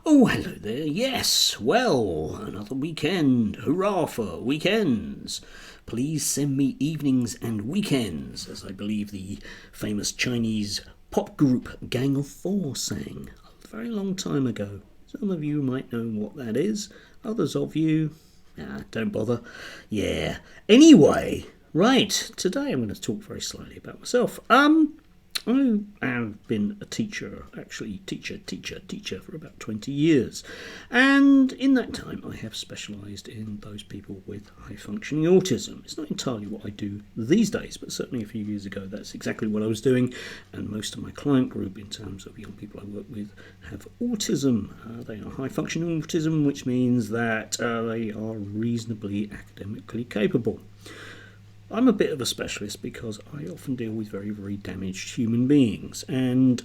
Oh, hello there. Yes, well, another weekend. Hurrah for weekends. Please send me evenings and weekends, as I believe the famous Chinese pop group Gang of Four sang a very long time ago. Some of you might know what that is. Others of you, don't bother. Yeah. Anyway, right, today I'm going to talk very slightly about myself. I have been a teacher, actually teacher for about 20 years. And in that time I have specialised in those people with high-functioning autism. It's not entirely what I do these days, but certainly a few years ago that's exactly what I was doing. And most of my client group, in terms of young people I work with, have autism. They are high-functioning autism, which means that they are reasonably academically capable. I'm a bit of a specialist because I often deal with very, very damaged human beings, and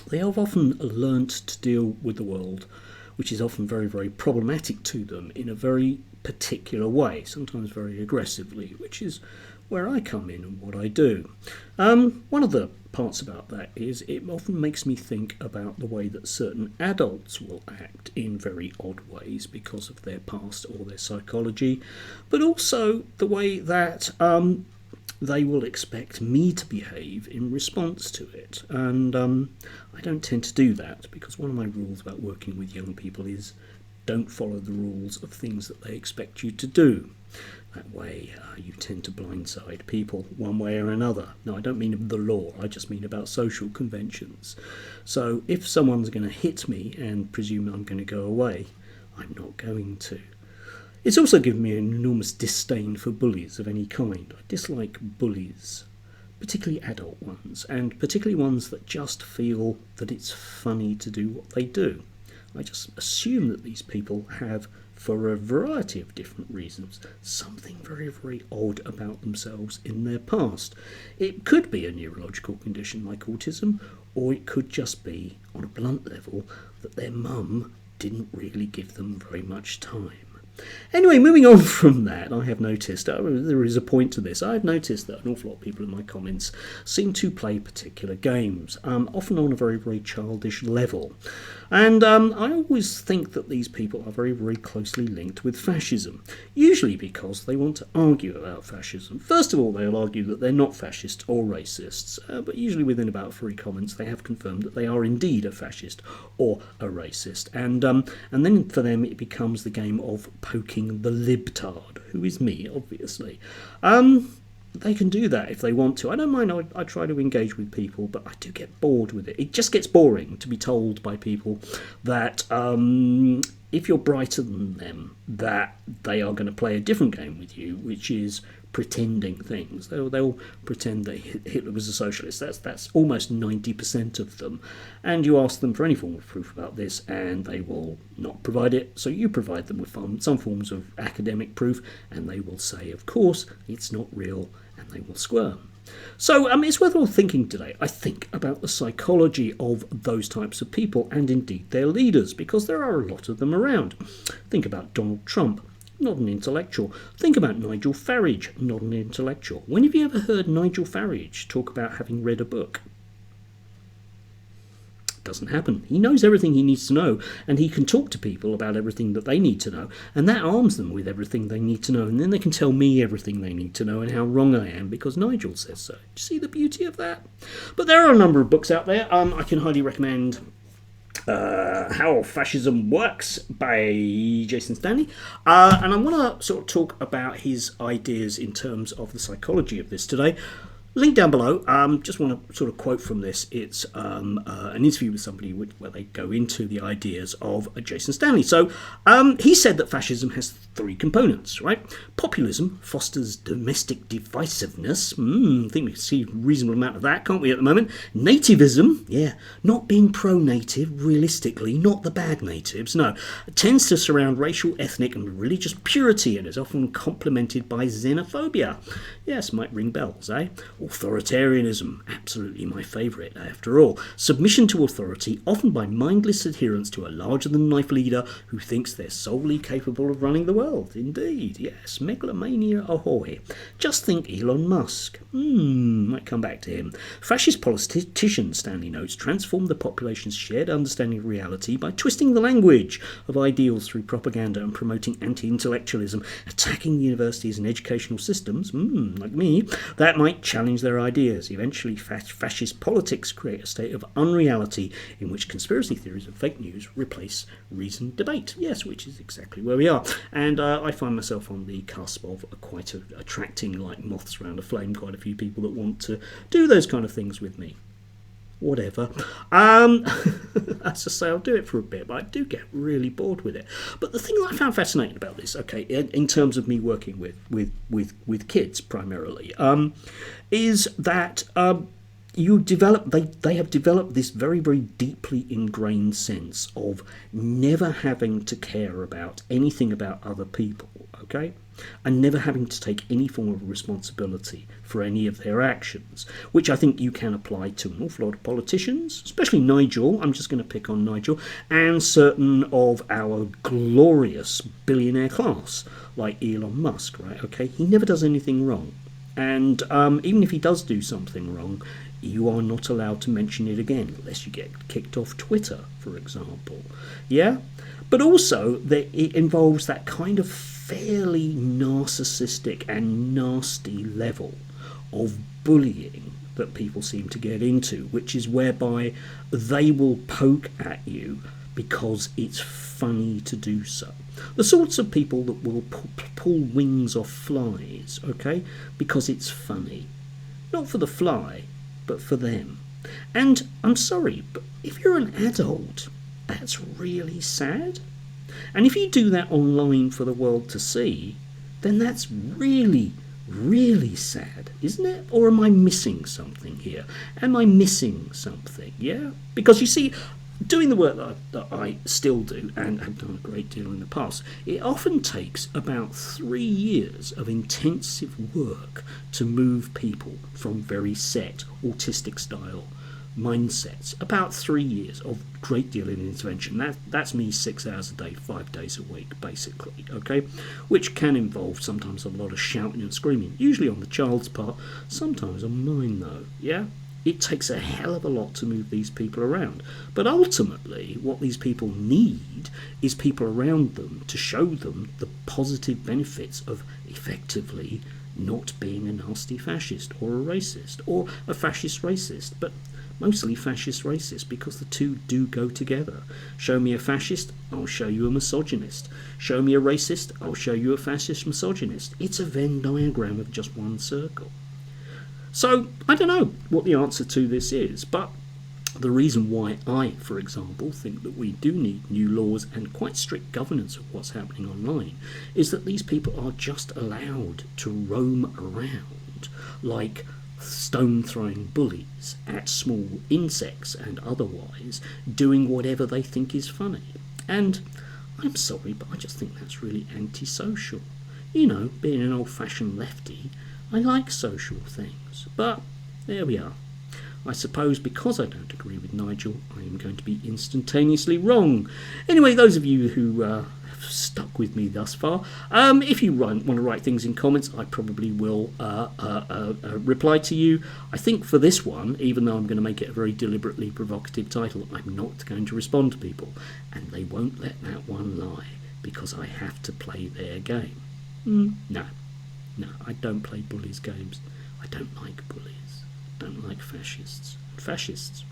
they have often learnt to deal with the world, which is often very, very problematic to them in a very particular way, sometimes very aggressively, which is where I come in and what I do. One of the parts about that is it often makes me think about the way that certain adults will act in very odd ways because of their past or their psychology, but also the way that they will expect me to behave in response to it. And I don't tend to do that, because one of my rules about working with young people is don't follow the rules of things that they expect you to do. That way you tend to blindside people one way or another. No, I don't mean the law, I just mean about social conventions. So if someone's going to hit me and presume I'm going to go away, I'm not going to. It's also given me an enormous disdain for bullies of any kind. I dislike bullies, particularly adult ones, and particularly ones that just feel that it's funny to do what they do. I just assume that these people have, for a variety of different reasons, something very, very odd about themselves in their past. It could be a neurological condition like autism, or it could just be, on a blunt level, that their mum didn't really give them very much time. Anyway, moving on from that, I have noticed, there is a point to this, I've noticed that an awful lot of people in my comments seem to play particular games, often on a very, very childish level. And I always think that these people are very, very closely linked with fascism, usually because they want to argue about fascism. First of all, they'll argue that they're not fascist or racists, but usually within about 3 comments they have confirmed that they are indeed a fascist or a racist. And then for them it becomes the game of poking the libtard, who is me, obviously. They can do that if they want to. I don't mind, I try to engage with people, but I do get bored with it. It just gets boring to be told by people that if you're brighter than them, that they are going to play a different game with you, which is pretending things. They'll pretend that Hitler was a socialist. That's almost 90% of them. And you ask them for any form of proof about this, and they will not provide it. So you provide them with some forms of academic proof, and they will say, of course, it's not real, and they will squirm. So it's worthwhile thinking today, I think, about the psychology of those types of people, and indeed their leaders, because there are a lot of them around. Think about Donald Trump. Not an intellectual. Think about Nigel Farage, not an intellectual. When have you ever heard Nigel Farage talk about having read a book? It doesn't happen. He knows everything he needs to know, and he can talk to people about everything that they need to know, and that arms them with everything they need to know, and then they can tell me everything they need to know and how wrong I am because Nigel says so. Do you see the beauty of that? But there are a number of books out there. I can highly recommend How Fascism Works by Jason Stanley, and I want to sort of talk about his ideas in terms of the psychology of this today. Link down below. Just want to sort of quote from this. It's an interview with somebody where they go into the ideas of Jason Stanley. So he said that fascism has 3 components, right? Populism fosters domestic divisiveness. I think we can see a reasonable amount of that, can't we, at the moment? Nativism, yeah, not being pro-native, realistically, not the bad natives, no. It tends to surround racial, ethnic and religious purity and is often complemented by xenophobia. Yes, might ring bells, eh? Authoritarianism, absolutely my favourite after all. Submission to authority, often by mindless adherence to a larger-than-life leader who thinks they're solely capable of running the world. Indeed, yes, megalomania ahoy. Just think Elon Musk. Might come back to him. Fascist politicians, Stanley notes, transform the population's shared understanding of reality by twisting the language of ideals through propaganda and promoting anti-intellectualism, attacking universities and educational systems, like me, that might challenge their ideas. Eventually, fascist politics create a state of unreality in which conspiracy theories and fake news replace reasoned debate. Yes, which is exactly where we are. And I find myself on the cusp of attracting, like moths around a flame, quite a few people that want to do those kind of things with me. Whatever. As I say, I'll do it for a bit, but I do get really bored with it. But the thing that I found fascinating about this, okay, in terms of me working with kids primarily, is that they have developed this very, very deeply ingrained sense of never having to care about anything about other people, okay? And never having to take any form of responsibility for any of their actions, which I think you can apply to an awful lot of politicians, especially Nigel, I'm just going to pick on Nigel, and certain of our glorious billionaire class, like Elon Musk, right? Okay, he never does anything wrong. And even if he does do something wrong, you are not allowed to mention it again, unless you get kicked off Twitter, for example. Yeah? But also, it involves that kind of fairly narcissistic and nasty level of bullying that people seem to get into, which is whereby they will poke at you because it's funny to do so. The sorts of people that will pull wings off flies, okay, because it's funny. Not for the fly, but for them. And I'm sorry, but if you're an adult, that's really sad. And if you do that online for the world to see, then that's really, really sad, isn't it? Or am I missing something here? Am I missing something, yeah? Because you see, doing the work that I still do, and have done a great deal in the past, it often takes about 3 years of intensive work to move people from very set, autistic style mindsets. About 3 years of great deal in intervention. That's me 6 hours a day, 5 days a week, basically, okay? Which can involve sometimes a lot of shouting and screaming, usually on the child's part, sometimes on mine though, yeah? It takes a hell of a lot to move these people around. But ultimately, what these people need is people around them to show them the positive benefits of effectively not being a nasty fascist or a racist or a fascist racist, but mostly fascist racist, because the two do go together. Show me a fascist, I'll show you a misogynist. Show me a racist, I'll show you a fascist misogynist. It's a Venn diagram of just one circle. So, I don't know what the answer to this is, but the reason why I, for example, think that we do need new laws and quite strict governance of what's happening online is that these people are just allowed to roam around like stone-throwing bullies at small insects and otherwise, doing whatever they think is funny. And I'm sorry, but I just think that's really antisocial. You know, being an old-fashioned lefty, I like social things, but there we are. I suppose because I don't agree with Nigel, I am going to be instantaneously wrong. Anyway, those of you who have stuck with me thus far, if you want to write things in comments, I probably will reply to you. I think for this one, even though I'm going to make it a very deliberately provocative title, I'm not going to respond to people, and they won't let that one lie, because I have to play their game. No, I don't play bullies' games. I don't like bullies. I don't like fascists. Fascists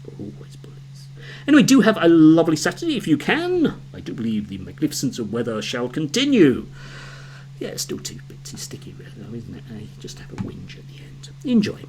are always bullies. Anyway, do have a lovely Saturday if you can. I do believe the magnificence of weather shall continue. Yeah, it's still a bit too sticky, really, though, isn't it? Just have a whinge at the end. Enjoy.